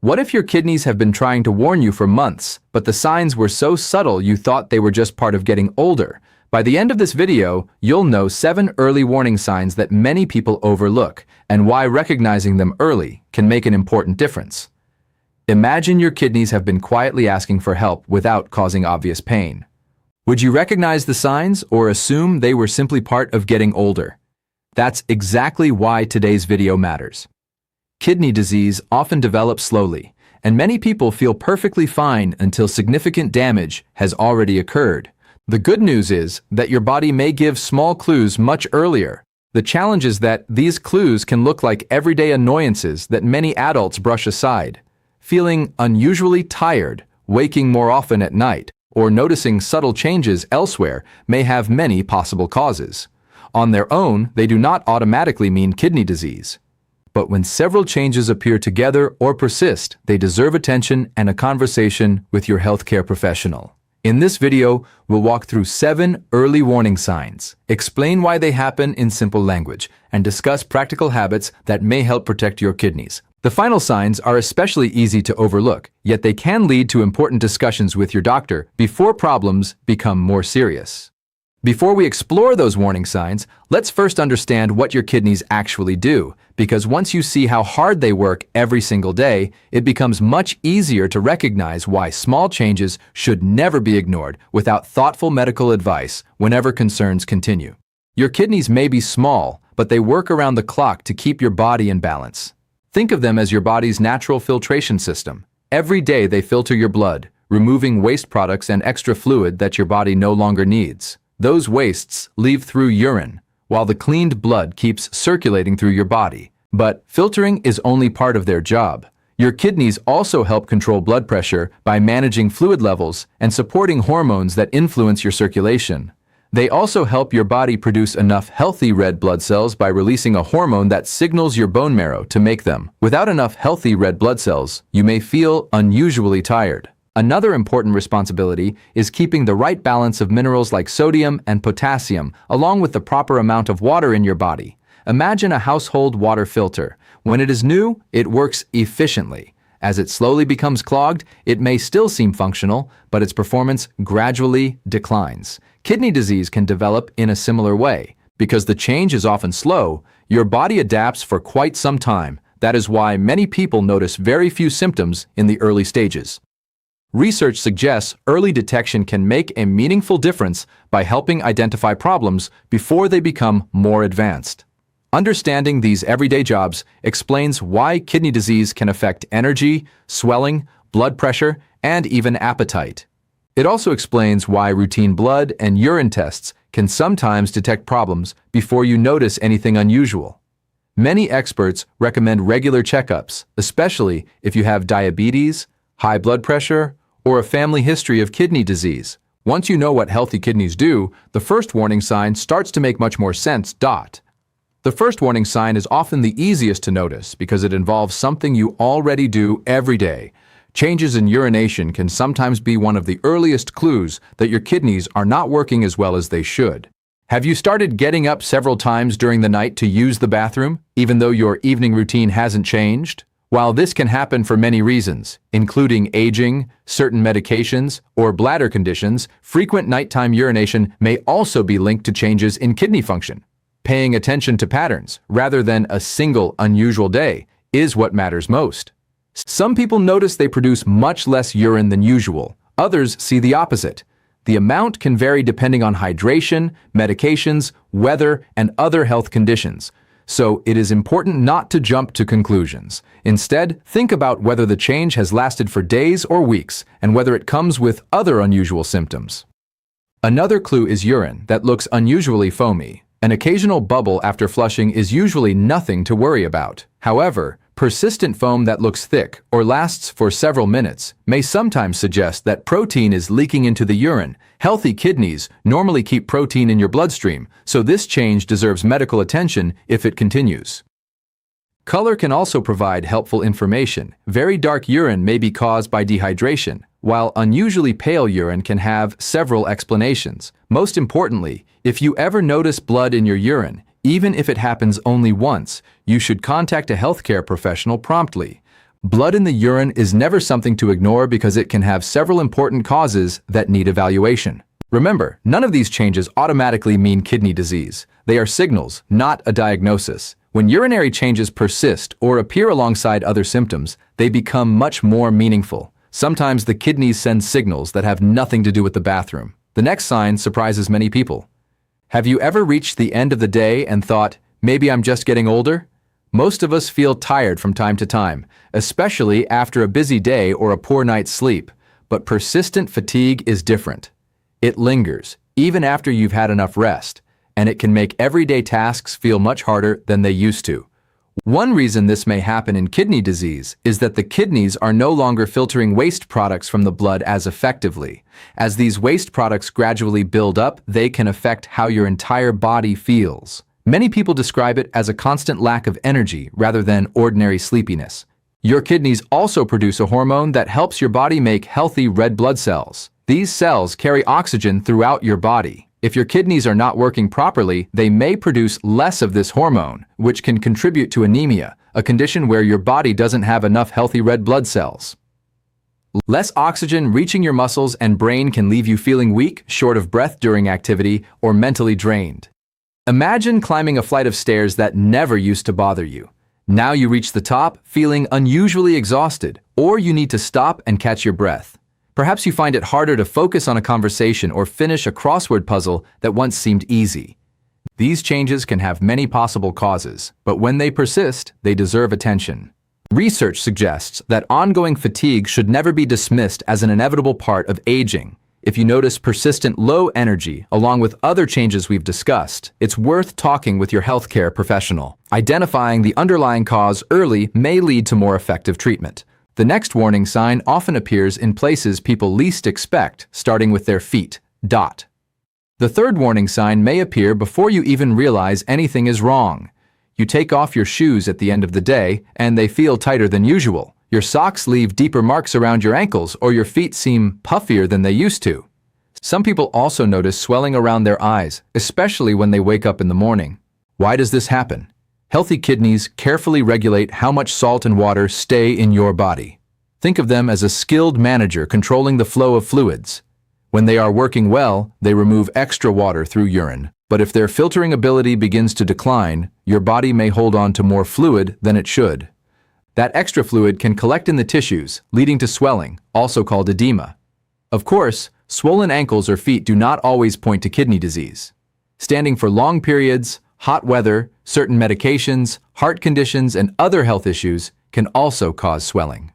What if your kidneys have been trying to warn you for months, but the signs were so subtle you thought they were just part of getting older? By the end of this video, you'll know 7 early warning signs that many people overlook, and why recognizing them early can make an important difference. Imagine your kidneys have been quietly asking for help without causing obvious pain. Would you recognize the signs or assume they were simply part of getting older? That's exactly why today's video matters. Kidney disease often develops slowly, and many people feel perfectly fine until significant damage has already occurred. The good news is that your body may give small clues much earlier. The challenge is that these clues can look like everyday annoyances that many adults brush aside. Feeling unusually tired, waking more often at night, or noticing subtle changes elsewhere may have many possible causes. On their own, they do not automatically mean kidney disease. But when several changes appear together or persist, they deserve attention and a conversation with your healthcare professional. In this video, we'll walk through 7 early warning signs, explain why they happen in simple language, and discuss practical habits that may help protect your kidneys. The final signs are especially easy to overlook, yet they can lead to important discussions with your doctor before problems become more serious. Before we explore those warning signs, let's first understand what your kidneys actually do, because once you see how hard they work every single day, it becomes much easier to recognize why small changes should never be ignored without thoughtful medical advice whenever concerns continue. Your kidneys may be small, but they work around the clock to keep your body in balance. Think of them as your body's natural filtration system. Every day they filter your blood, removing waste products and extra fluid that your body no longer needs. Those wastes leave through urine, while the cleaned blood keeps circulating through your body. But filtering is only part of their job. Your kidneys also help control blood pressure by managing fluid levels and supporting hormones that influence your circulation. They also help your body produce enough healthy red blood cells by releasing a hormone that signals your bone marrow to make them. Without enough healthy red blood cells, you may feel unusually tired. Another important responsibility is keeping the right balance of minerals like sodium and potassium, along with the proper amount of water in your body. Imagine a household water filter. When it is new, it works efficiently. As it slowly becomes clogged, it may still seem functional, but its performance gradually declines. Kidney disease can develop in a similar way. Because the change is often slow, your body adapts for quite some time. That is why many people notice very few symptoms in the early stages. Research suggests early detection can make a meaningful difference by helping identify problems before they become more advanced. Understanding these everyday jobs explains why kidney disease can affect energy, swelling, blood pressure, and even appetite. It also explains why routine blood and urine tests can sometimes detect problems before you notice anything unusual. Many experts recommend regular checkups, especially if you have diabetes, high blood pressure, or a family history of kidney disease. Once you know what healthy kidneys do, the first warning sign starts to make much more sense. The first warning sign is often the easiest to notice because it involves something you already do every day. Changes in urination can sometimes be one of the earliest clues that your kidneys are not working as well as they should. Have you started getting up several times during the night to use the bathroom, even though your evening routine hasn't changed? While this can happen for many reasons, including aging, certain medications, or bladder conditions, frequent nighttime urination may also be linked to changes in kidney function. Paying attention to patterns, rather than a single unusual day, is what matters most. Some people notice they produce much less urine than usual. Others see the opposite. The amount can vary depending on hydration, medications, weather, and other health conditions. So it is important not to jump to conclusions. Instead, think about whether the change has lasted for days or weeks and whether it comes with other unusual symptoms. Another clue is urine that looks unusually foamy. An occasional bubble after flushing is usually nothing to worry about. However, persistent foam that looks thick or lasts for several minutes may sometimes suggest that protein is leaking into the urine. Healthy kidneys normally keep protein in your bloodstream, so this change deserves medical attention if it continues. Color can also provide helpful information. Very dark urine may be caused by dehydration, while unusually pale urine can have several explanations. Most importantly, if you ever notice blood in your urine, even if it happens only once, you should contact a healthcare professional promptly. Blood in the urine is never something to ignore because it can have several important causes that need evaluation. Remember, none of these changes automatically mean kidney disease. They are signals, not a diagnosis. When urinary changes persist or appear alongside other symptoms, they become much more meaningful. Sometimes the kidneys send signals that have nothing to do with the bathroom. The next sign surprises many people. Have you ever reached the end of the day and thought, maybe I'm just getting older? Most of us feel tired from time to time, especially after a busy day or a poor night's sleep. But persistent fatigue is different. It lingers, even after you've had enough rest, and it can make everyday tasks feel much harder than they used to. One reason this may happen in kidney disease is that the kidneys are no longer filtering waste products from the blood as effectively. As these waste products gradually build up, they can affect how your entire body feels. Many people describe it as a constant lack of energy rather than ordinary sleepiness. Your kidneys also produce a hormone that helps your body make healthy red blood cells. These cells carry oxygen throughout your body. If your kidneys are not working properly, they may produce less of this hormone, which can contribute to anemia, a condition where your body doesn't have enough healthy red blood cells. Less oxygen reaching your muscles and brain can leave you feeling weak, short of breath during activity, or mentally drained. Imagine climbing a flight of stairs that never used to bother you. Now you reach the top, feeling unusually exhausted, or you need to stop and catch your breath. Perhaps you find it harder to focus on a conversation or finish a crossword puzzle that once seemed easy. These changes can have many possible causes, but when they persist, they deserve attention. Research suggests that ongoing fatigue should never be dismissed as an inevitable part of aging. If you notice persistent low energy along with other changes we've discussed, it's worth talking with your healthcare professional. Identifying the underlying cause early may lead to more effective treatment. The next warning sign often appears in places people least expect, starting with their feet. The third warning sign may appear before you even realize anything is wrong. You take off your shoes at the end of the day, and they feel tighter than usual. Your socks leave deeper marks around your ankles, or your feet seem puffier than they used to. Some people also notice swelling around their eyes, especially when they wake up in the morning. Why does this happen? Healthy kidneys carefully regulate how much salt and water stay in your body. Think of them as a skilled manager controlling the flow of fluids. When they are working well, they remove extra water through urine. But if their filtering ability begins to decline, your body may hold on to more fluid than it should. That extra fluid can collect in the tissues, leading to swelling, also called edema. Of course, swollen ankles or feet do not always point to kidney disease. Standing for long periods, hot weather, certain medications, heart conditions, and other health issues can also cause swelling.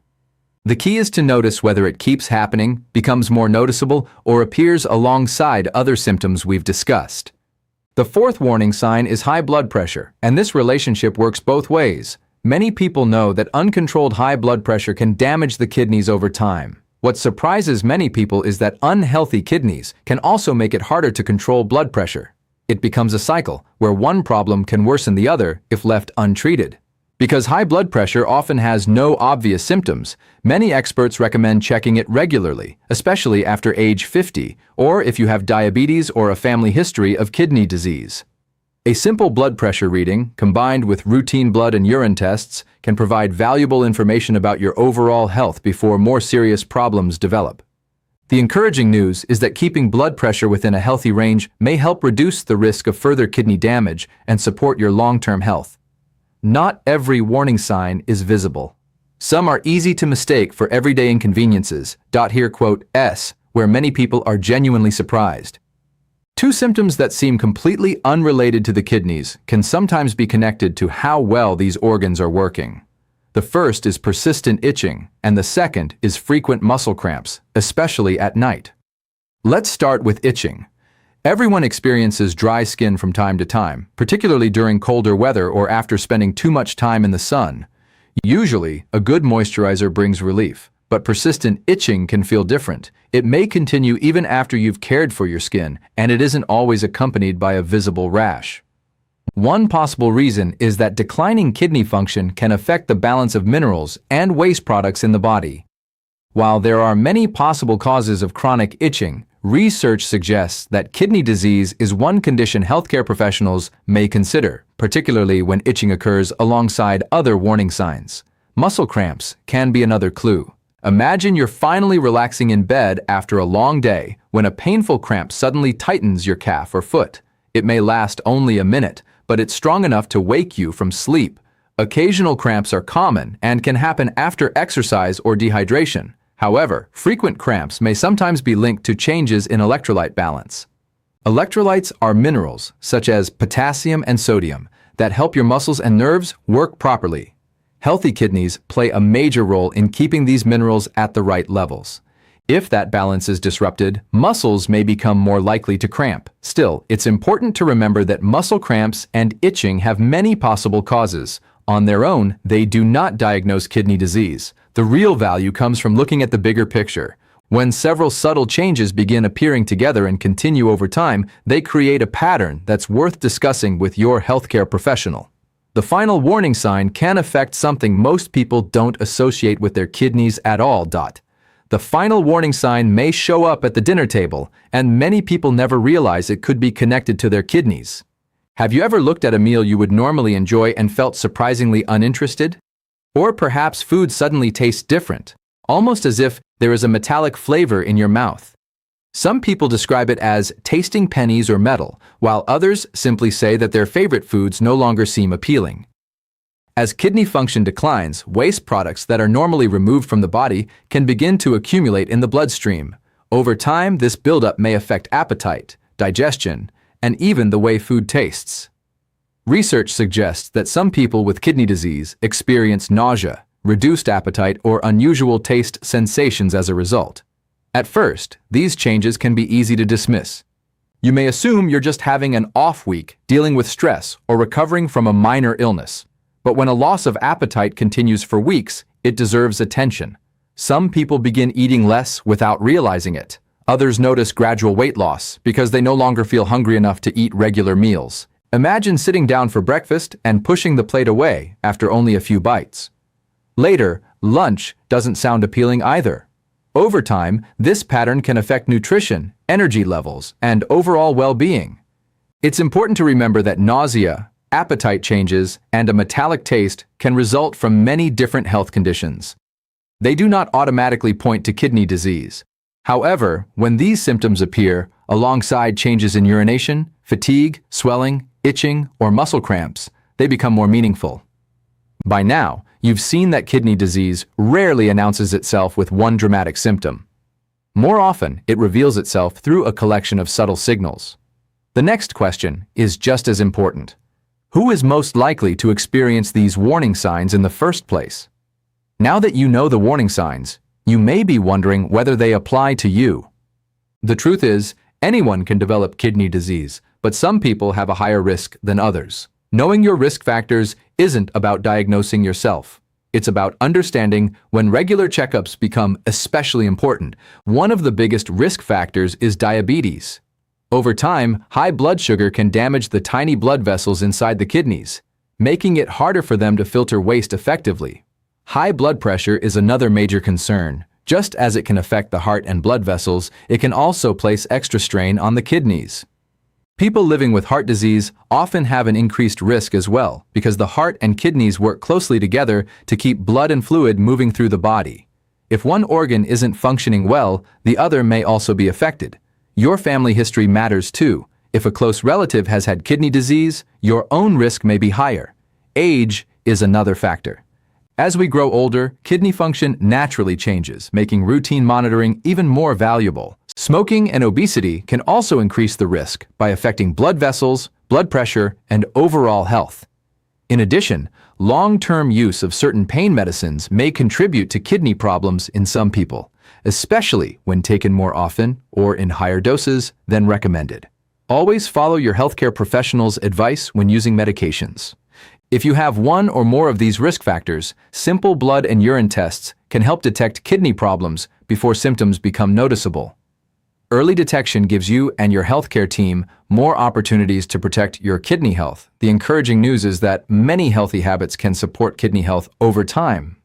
The key is to notice whether it keeps happening, becomes more noticeable, or appears alongside other symptoms we've discussed. The fourth warning sign is high blood pressure, and this relationship works both ways. Many people know that uncontrolled high blood pressure can damage the kidneys over time. What surprises many people is that unhealthy kidneys can also make it harder to control blood pressure. It becomes a cycle where one problem can worsen the other if left untreated. Because high blood pressure often has no obvious symptoms, many experts recommend checking it regularly, especially after age 50, or if you have diabetes or a family history of kidney disease. A simple blood pressure reading, combined with routine blood and urine tests, can provide valuable information about your overall health before more serious problems develop. The encouraging news is that keeping blood pressure within a healthy range may help reduce the risk of further kidney damage and support your long-term health. Not every warning sign is visible. Some are easy to mistake for everyday inconveniences. Here quote S, where many people are genuinely surprised. Two symptoms that seem completely unrelated to the kidneys can sometimes be connected to how well these organs are working. The first is persistent itching, and the second is frequent muscle cramps, especially at night. Let's start with itching. Everyone experiences dry skin from time to time, particularly during colder weather or after spending too much time in the sun. Usually, a good moisturizer brings relief, but persistent itching can feel different. It may continue even after you've cared for your skin, and it isn't always accompanied by a visible rash. One possible reason is that declining kidney function can affect the balance of minerals and waste products in the body. While there are many possible causes of chronic itching, research suggests that kidney disease is one condition healthcare professionals may consider, particularly when itching occurs alongside other warning signs. Muscle cramps can be another clue. Imagine you're finally relaxing in bed after a long day when a painful cramp suddenly tightens your calf or foot. It may last only a minute, but it's strong enough to wake you from sleep. Occasional cramps are common and can happen after exercise or dehydration. However, frequent cramps may sometimes be linked to changes in electrolyte balance. Electrolytes are minerals, such as potassium and sodium, that help your muscles and nerves work properly. Healthy kidneys play a major role in keeping these minerals at the right levels. If that balance is disrupted, muscles may become more likely to cramp. Still, it's important to remember that muscle cramps and itching have many possible causes. On their own, they do not diagnose kidney disease. The real value comes from looking at the bigger picture. When several subtle changes begin appearing together and continue over time, they create a pattern that's worth discussing with your healthcare professional. The final warning sign can affect something most people don't associate with their kidneys at all. The final warning sign may show up at the dinner table, and many people never realize it could be connected to their kidneys. Have you ever looked at a meal you would normally enjoy and felt surprisingly uninterested? Or perhaps food suddenly tastes different, almost as if there is a metallic flavor in your mouth. Some people describe it as tasting pennies or metal, while others simply say that their favorite foods no longer seem appealing. As kidney function declines, waste products that are normally removed from the body can begin to accumulate in the bloodstream. Over time, this buildup may affect appetite, digestion, and even the way food tastes. Research suggests that some people with kidney disease experience nausea, reduced appetite, or unusual taste sensations as a result. At first, these changes can be easy to dismiss. You may assume you're just having an off week, dealing with stress, or recovering from a minor illness. But when a loss of appetite continues for weeks, it deserves attention. Some people begin eating less without realizing it. Others notice gradual weight loss because they no longer feel hungry enough to eat regular meals. Imagine sitting down for breakfast and pushing the plate away after only a few bites. Later, lunch doesn't sound appealing either. Over time, this pattern can affect nutrition, energy levels, and overall well-being. It's important to remember that nausea, appetite changes, and a metallic taste can result from many different health conditions. They do not automatically point to kidney disease. However, when these symptoms appear, alongside changes in urination, fatigue, swelling, itching, or muscle cramps, they become more meaningful. By now, you've seen that kidney disease rarely announces itself with one dramatic symptom. More often, it reveals itself through a collection of subtle signals. The next question is just as important. Who is most likely to experience these warning signs in the first place? Now that you know the warning signs, you may be wondering whether they apply to you. The truth is, anyone can develop kidney disease, but some people have a higher risk than others. Knowing your risk factors isn't about diagnosing yourself. It's about understanding when regular checkups become especially important. One of the biggest risk factors is diabetes. Over time, high blood sugar can damage the tiny blood vessels inside the kidneys, making it harder for them to filter waste effectively. High blood pressure is another major concern. Just as it can affect the heart and blood vessels, it can also place extra strain on the kidneys. People living with heart disease often have an increased risk as well, because the heart and kidneys work closely together to keep blood and fluid moving through the body. If one organ isn't functioning well, the other may also be affected. Your family history matters too. If a close relative has had kidney disease, your own risk may be higher. Age is another factor. As we grow older, kidney function naturally changes, making routine monitoring even more valuable. Smoking and obesity can also increase the risk by affecting blood vessels, blood pressure, and overall health. In addition, long-term use of certain pain medicines may contribute to kidney problems in some people, especially when taken more often or in higher doses than recommended. Always follow your healthcare professional's advice when using medications. If you have one or more of these risk factors, simple blood and urine tests can help detect kidney problems before symptoms become noticeable. Early detection gives you and your healthcare team more opportunities to protect your kidney health. The encouraging news is that many healthy habits can support kidney health over time.